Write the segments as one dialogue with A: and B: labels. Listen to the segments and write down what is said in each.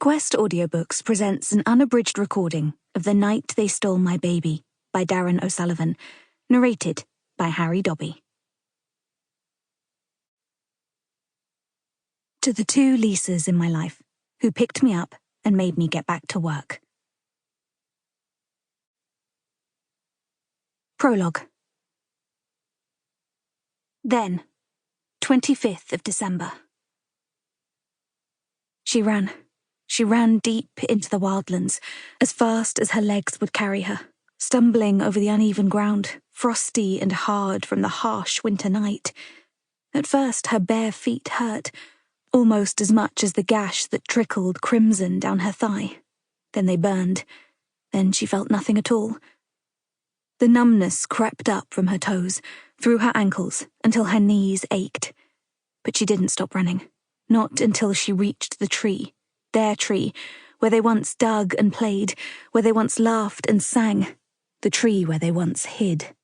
A: Quest Audiobooks presents an unabridged recording of The Night They Stole My Baby by Darren O'Sullivan, narrated by Harrie Dobby. To the two Lisas in my life, who picked me up and made me get back to work. Prologue. Then, 25th of December. She ran deep into the wildlands, as fast as her legs would carry her, stumbling over the uneven ground, frosty and hard from the harsh winter night. At first, her bare feet hurt, almost as much as the gash that trickled crimson down her thigh. Then they burned. Then she felt nothing at all. The numbness crept up from her toes, through her ankles, until her knees ached. But she didn't stop running, not until she reached the tree. Their tree, where they once dug and played, where they once laughed and sang, the tree where they once hid.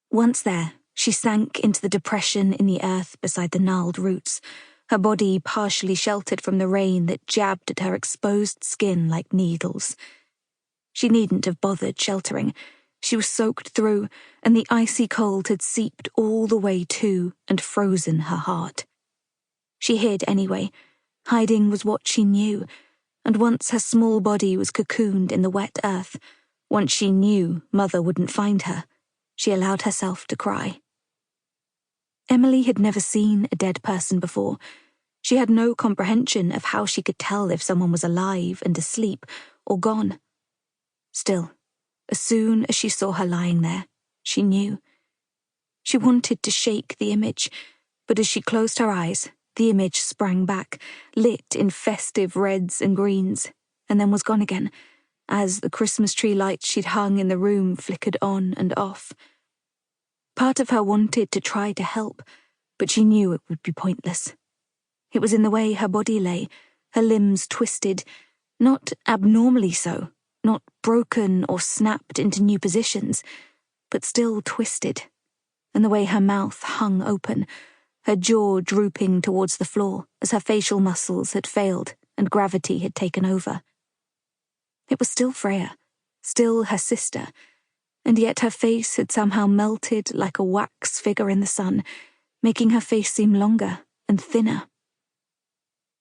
A: Once there, she sank into the depression in the earth beside the gnarled roots, her body partially sheltered from the rain that jabbed at her exposed skin like needles. She needn't have bothered sheltering. She was soaked through, and the icy cold had seeped all the way to and frozen her heart. She hid anyway. Hiding was what she knew, and once her small body was cocooned in the wet earth, once she knew Mother wouldn't find her, she allowed herself to cry. Emily had never seen a dead person before. She had no comprehension of how she could tell if someone was alive and asleep or gone. Still, as soon as she saw her lying there, she knew. She wanted to shake the image, but as she closed her eyes, the image sprang back, lit in festive reds and greens, and then was gone again, as the Christmas tree lights she'd hung in the room flickered on and off. Part of her wanted to try to help, but she knew it would be pointless. It was in the way her body lay, her limbs twisted, not abnormally so, not broken or snapped into new positions, but still twisted, and the way her mouth hung open, her jaw drooping towards the floor as her facial muscles had failed and gravity had taken over. It was still Freya, still her sister, and yet her face had somehow melted like a wax figure in the sun, making her face seem longer and thinner.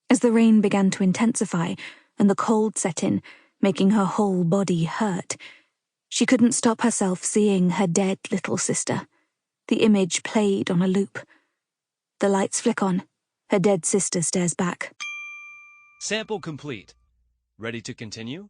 A: As the rain began to intensify and the cold set in, making her whole body hurt, she couldn't stop herself seeing her dead little sister. The image played on a loop. The lights flick on. Her dead sister stares back.
B: Sample complete. Ready to continue?